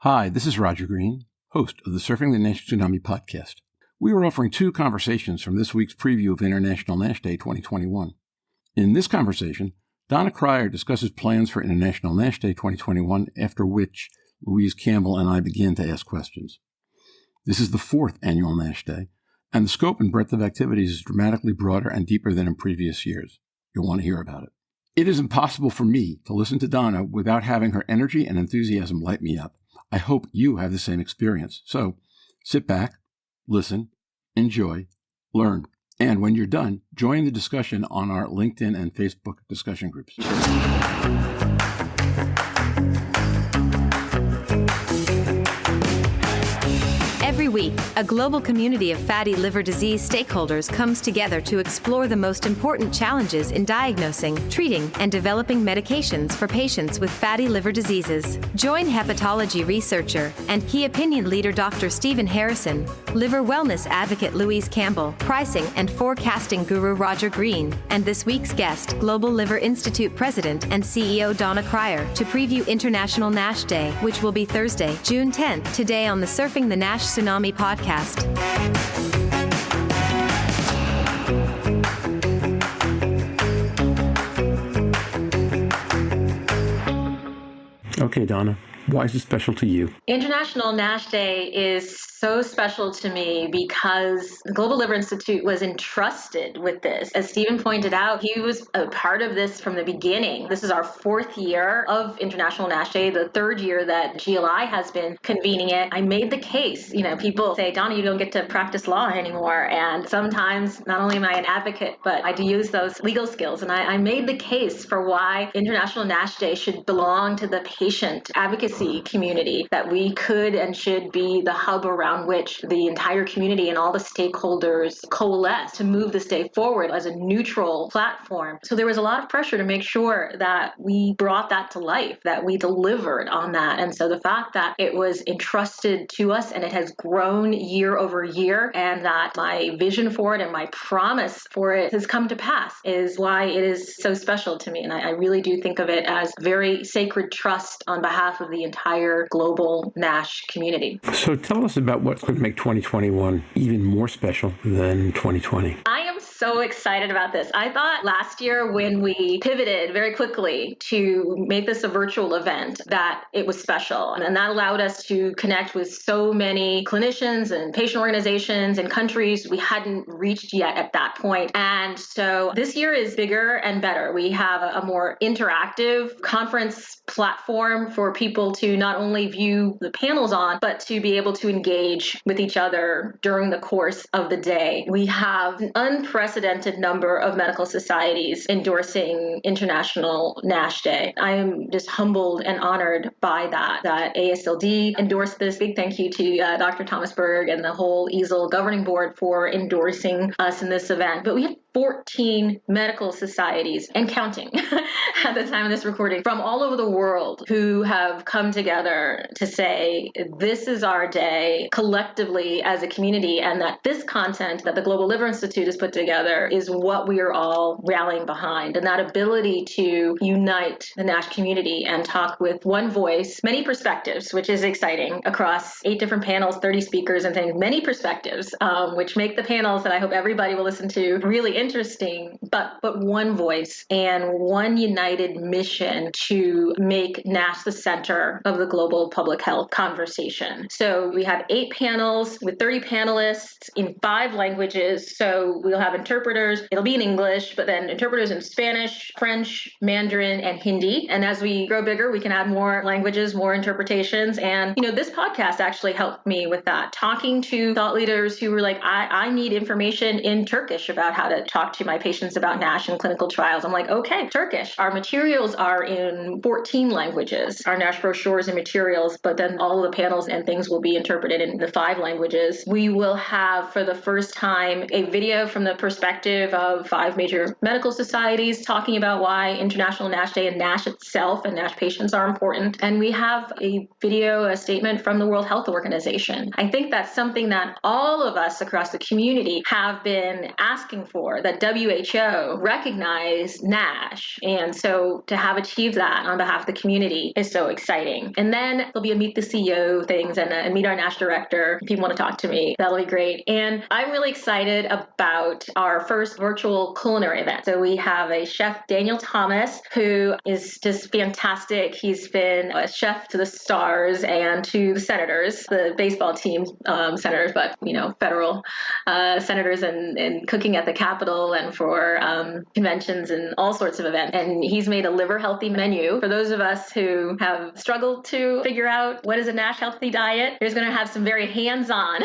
Hi, this is Roger Green, host of the Surfing the NASH Tsunami podcast. We are offering two conversations from this week's preview of International NASH Day 2021. In this conversation, Donna Cryer discusses plans for International NASH Day 2021, after which Louise, Campbell, and I begin to ask questions. This is the fourth annual NASH Day, and the scope and breadth of activities is dramatically broader and deeper than in previous years. You'll want to hear about it. It is impossible for me to listen to Donna without having her energy and enthusiasm light me up. I hope you have the same experience. So sit back, listen, enjoy, learn, and when you're done, join the discussion on our LinkedIn and Facebook discussion groups. Every week, a global community of fatty liver disease stakeholders comes together to explore the most important challenges in diagnosing, treating, and developing medications for patients with fatty liver diseases. Join hepatology researcher and key opinion leader Dr. Stephen Harrison, liver wellness advocate Louise Campbell, pricing and forecasting guru Roger Green, and this week's guest, Global Liver Institute President and CEO Donna Cryer, to preview International NASH Day, which will be Thursday, June 10th, today on the Surfing the NASH Tsunami podcast. Okay, Donna, why is it special to you? International NASH Day is so special to me because the Global Liver Institute was entrusted with this. As Stephen pointed out, he was a part of this from the beginning. This is our fourth year of International NASH Day, the third year that GLI has been convening it. I made the case. People say, Donna, you don't get to practice law anymore. And sometimes not only am I an advocate, but I do use those legal skills. And I made the case for why International NASH Day should belong to the patient advocacy community, that we could and should be the hub around which the entire community and all the stakeholders coalesce to move this day forward as a neutral platform. So there was a lot of pressure to make sure that we brought that to life, that we delivered on that. And so the fact that it was entrusted to us and it has grown year over year, and that my vision for it and my promise for it has come to pass, is why it is so special to me. And I really do think of it as very sacred trust on behalf of the entire global NASH community. So tell us about what could make 2021 even more special than 2020. I am so excited about this. I thought last year when we pivoted very quickly to make this a virtual event that it was special. And that allowed us to connect with so many clinicians and patient organizations and countries we hadn't reached yet at that point. And so this year is bigger and better. We have a more interactive conference platform for people to not only view the panels on, but to be able to engage with each other during the course of the day. We have an unprecedented number of medical societies endorsing International NASH Day. I am just humbled and honored by that AASLD endorsed this. Big thank you to Dr. Thomas Berg and the whole EASL governing board for endorsing us in this event. But we have 14 medical societies and counting at the time of this recording from all over the world who have come together to say, this is our day collectively as a community, and that this content that the Global Liver Institute has put together is what we are all rallying behind. And that ability to unite the NASH community and talk with one voice, many perspectives, which is exciting, across 8 different panels, 30 speakers and things, many perspectives, which make the panels that I hope everybody will listen to really interesting, but one voice and one united mission to make NASH the center of the global public health conversation. So we have 8 panels with 30 panelists in 5 languages. So we'll have interpreters. It'll be in English, but then interpreters in Spanish, French, Mandarin, and Hindi. And as we grow bigger, we can add more languages, more interpretations. And, this podcast actually helped me with that. Talking to thought leaders who were like, I need information in Turkish about how to talk to my patients about NASH and clinical trials. I'm like, okay, Turkish. Our materials are in 14 languages, our NASH brochures and materials, but then all of the panels and things will be interpreted in the 5 languages. We will have, for the first time, a video from the perspective of 5 major medical societies talking about why International NASH Day and NASH itself and NASH patients are important. And we have a statement from the World Health Organization. I think that's something that all of us across the community have been asking for, that WHO recognized NASH. And so to have achieved that on behalf of the community is so exciting. And then there'll be a Meet the CEO things and Meet Our NASH Director. If you want to talk to me, that'll be great. And I'm really excited about our first virtual culinary event. So we have a chef, Daniel Thomas, who is just fantastic. He's been a chef to the stars and to the senators, the baseball team senators, but, federal senators and cooking at the Capitol and for conventions and all sorts of events. And he's made a liver healthy menu for those of us who have struggled to figure out what is a NASH healthy diet. He's going to have some very hands-on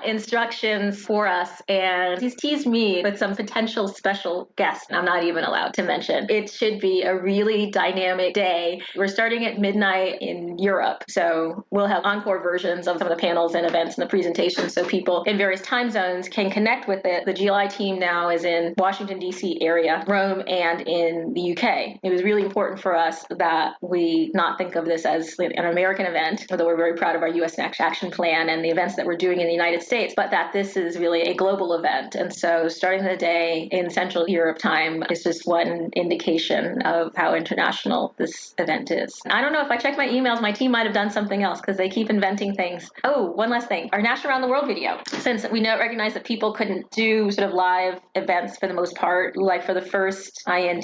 instructions for us. And he's teased me with some potential special guests I'm not even allowed to mention. It should be a really dynamic day. We're starting at midnight in Europe. So we'll have encore versions of some of the panels and events and the presentations so people in various time zones can connect with it. The GLI team now is in Washington, D.C. area, Rome, and in the UK. It was really important for us that we not think of this as an American event, although we're very proud of our U.S. NASH action plan and the events that we're doing in the United States, but that this is really a global event. And so starting the day in Central Europe time is just one indication of how international this event is. I don't know, if I check my emails, my team might have done something else because they keep inventing things. Oh, one last thing. Our NASH Around the World video. Since we recognize that people couldn't do sort of live events for the most part, like for the first IND,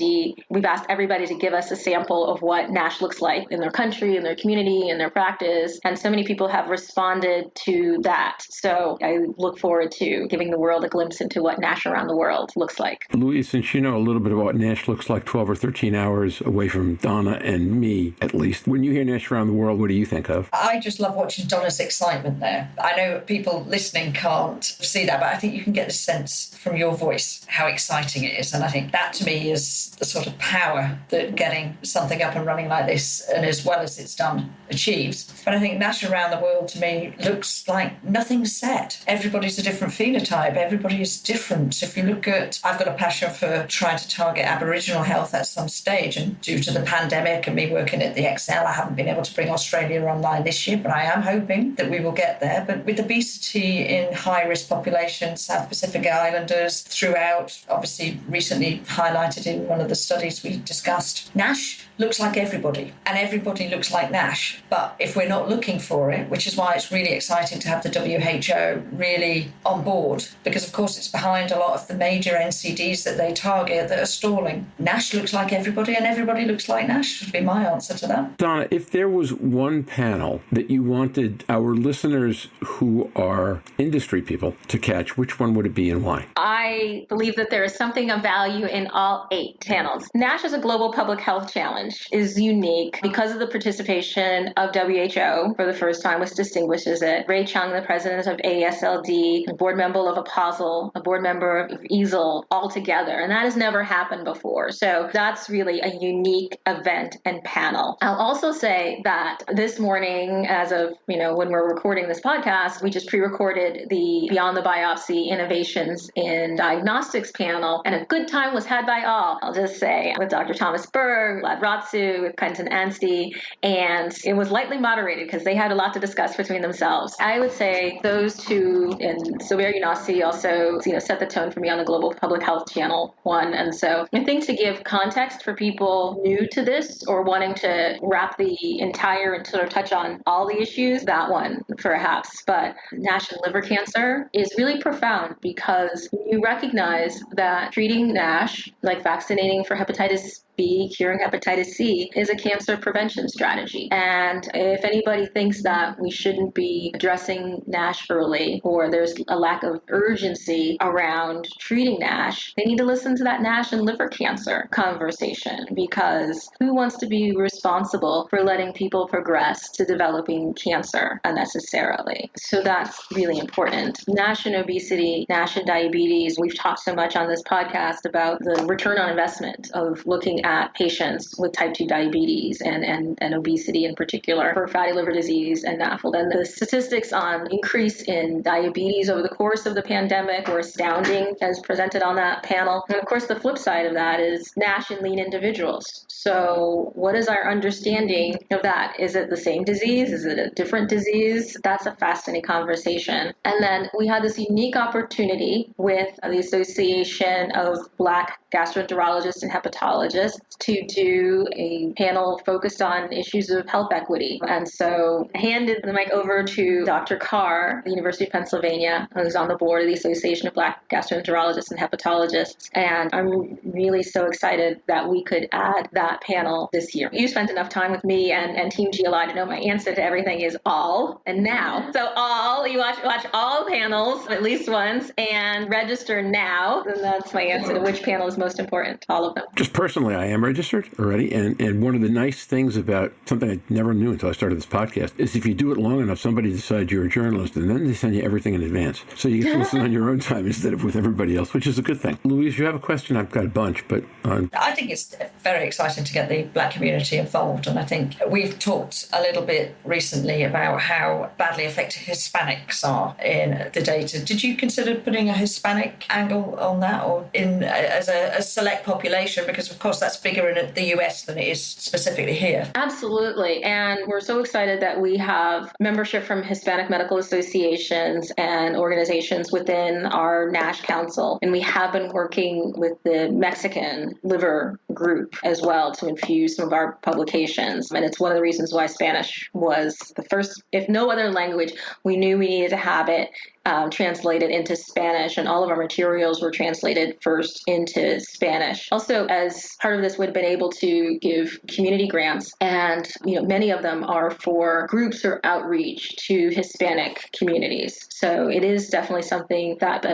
we've asked everybody to give us a sample of what NASH looks like in their country, in their community, in their practice. And so many people have responded to that. So I look forward to giving the world a glimpse into what NASH Around the World looks like. Louise, since you know a little bit about what NASH looks like 12 or 13 hours away from Donna and me, at least, when you hear NASH Around the World, what do you think of? I just love watching Donna's excitement there. I know people listening can't see that, but I think you can get the sense from your voice how exciting it is. And I think that to me is the sort of power that getting something up and running like this, and as well as it's done, achieves. But I think NASH Around the World to me looks like nothing's set. Everybody's a different phenotype. Everybody is different. If you look at, I've got a passion for trying to target Aboriginal health at some stage, and due to the pandemic and me working at the EASL, I haven't been able to bring Australia online this year, but I am hoping that we will get there. But with obesity in high-risk populations, South Pacific Islanders throughout, obviously recently highlighted in one of the studies we discussed, NASH looks like everybody, and everybody looks like NASH. But if we're not looking for it, which is why it's really exciting to have the WHO really on board, because of course it's behind a lot of the major NCDs that they target that are stalling. NASH looks like everybody, and everybody looks like NASH would be my answer to that. Donna, if there was one panel that you wanted our listeners who are industry people to catch, which one would it be and why? I believe that there is something of value in all 8 panels. NASH as a global public health challenge is unique because of the participation of WHO for the first time, which distinguishes it. Ray Chung, the president of AASLD, a board member of AASL, a board member of EASL, all together. And that has never happened before. So that's really a unique event and panel. I'll also say that this morning, as of, when we're recording this podcast, we just pre-recorded the Beyond the Biopsy Innovations in Diagnostics panel, and a good time was had by all. I'll just say, with Dr. Thomas Berg, Vlad Ratsu, with Quentin Anstey, and it was lightly moderated because they had a lot to discuss between themselves. I would say those two, and Sober Yunasi also, set the tone for me on the Global Public Health Channel one. And so I think to give context for people new to this or wanting to wrap the entire and sort of touch on all the issues, that one perhaps. But NASH and liver cancer is really profound because you recognize that treating NASH, like vaccinating for hepatitis B, curing hepatitis C, is a cancer prevention strategy. And if anybody thinks that we shouldn't be addressing NASH early, or there's a lack of urgency around treating NASH, they need to listen to that NASH and liver cancer conversation, because who wants to be responsible for letting people progress to developing cancer unnecessarily? So that's really important. NASH and obesity, NASH and diabetes, we've talked so much on this podcast about the return on investment of looking at patients with type 2 diabetes and obesity in particular for fatty liver disease and NAFLD. And the statistics on increase in diabetes over the course of the pandemic were astounding as presented on that panel. And of course, the flip side of that is NASH in lean individuals. So what is our understanding of that? Is it the same disease? Is it a different disease? That's a fascinating conversation. And then we had this unique opportunity with the Association of Black Gastroenterologists and Hepatologists to do a panel focused on issues of health equity. And so I handed the mic over to Dr. Carr at the University of Pennsylvania, who's on the board of the Association of Black Gastroenterologists and Hepatologists. And I'm really so excited that we could add that panel this year. You spent enough time with me and Team GLI to know my answer to everything is all and now. So all, you watch all panels at least once and register now. And that's my answer to which panel is most important, all of them. Just personally, I am registered already. And one of the nice things about something I never knew until I started this podcast is if you do it long enough, somebody decides you're a journalist and then they send you everything in advance. So you get to listen on your own time instead of with everybody else, which is a good thing. Louise, you have a question? I've got a bunch, but... I think it's very exciting to get the Black community involved. And I think we've talked a little bit recently about how badly affected Hispanics are in the data. Did you consider putting a Hispanic angle on that or in as a select population? Because, of course, that's bigger in the US than it is specifically here. Absolutely. And we're so excited that we have membership from Hispanic medical associations and organizations within our NASH Council. And we have been working with the Mexican liver group as well to infuse some of our publications. And it's one of the reasons why Spanish was the first, if no other language, we knew we needed to have it translated into Spanish, and all of our materials were translated first into Spanish. Also, as part of this, we've been able to give community grants, and many of them are for groups or outreach to Hispanic communities. So it is definitely something that,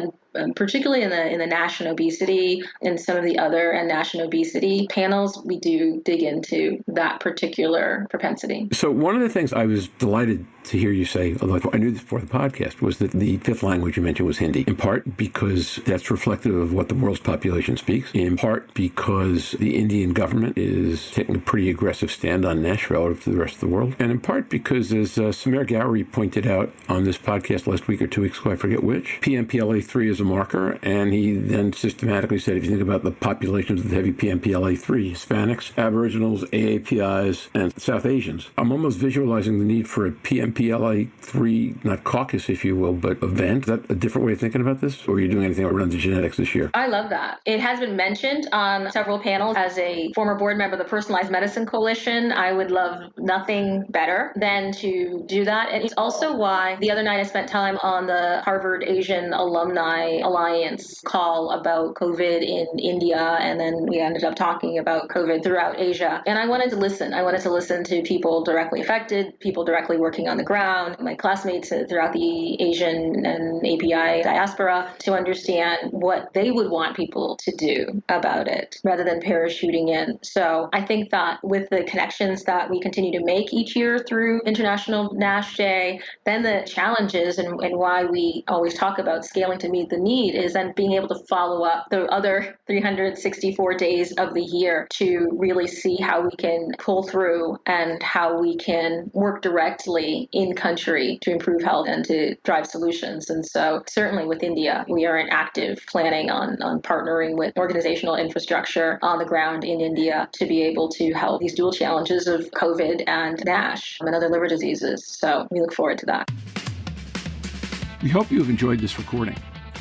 particularly in the NASH and obesity and some of the other NASH and obesity panels, we do dig into that particular propensity. So one of the things I was delighted to hear you say, although I knew this before the podcast, was that the fifth language you mentioned was Hindi, in part because that's reflective of what the world's population speaks, in part because the Indian government is taking a pretty aggressive stand on NASH relative to the rest of the world, and in part because, as Samir Gowrie pointed out on this podcast last week or 2 weeks ago, I forget which, PMPLA3 is a marker, and he then systematically said, if you think about the populations with heavy PMPLA3, Hispanics, Aboriginals, AAPIs, and South Asians, I'm almost visualizing the need for a PMPLA3, not caucus, if you will, but event. Is that a different way of thinking about this? Or are you doing anything around the genetics this year? I love that. It has been mentioned on several panels. As a former board member of the Personalized Medicine Coalition, I would love nothing better than to do that. And it's also why the other night I spent time on the Harvard Asian Alumni Alliance call about COVID in India, and then we ended up talking about COVID throughout Asia. And I wanted to listen. I wanted to listen to people directly affected, people directly working on the ground, my classmates throughout the Asian and API diaspora, to understand what they would want people to do about it rather than parachuting in. So I think that with the connections that we continue to make each year through International NASH Day, then the challenges and why we always talk about scaling to meet the need is then being able to follow up the other 364 days of the year to really see how we can pull through and how we can work directly in country to improve health and to drive solutions. And so certainly with India, we are in active planning on partnering with organizational infrastructure on the ground in India to be able to help these dual challenges of COVID and NASH and other liver diseases. So we look forward to that. We hope you have enjoyed this recording.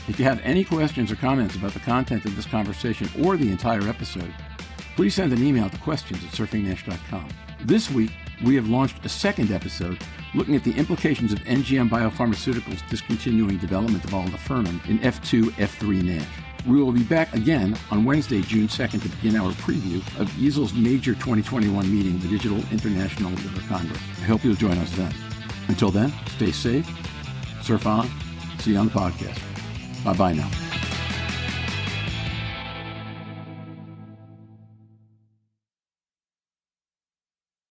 If you have any questions or comments about the content of this conversation or the entire episode, please send an email to questions@surfingnash.com. This week, we have launched a second episode looking at the implications of NGM Biopharmaceuticals discontinuing development of aldafermin in F2, F3 NASH. We will be back again on Wednesday, June 2nd, to begin our preview of EASL's major 2021 meeting, the Digital International Liver Congress. I hope you'll join us then. Until then, stay safe, surf on, see you on the podcast. Bye-bye now.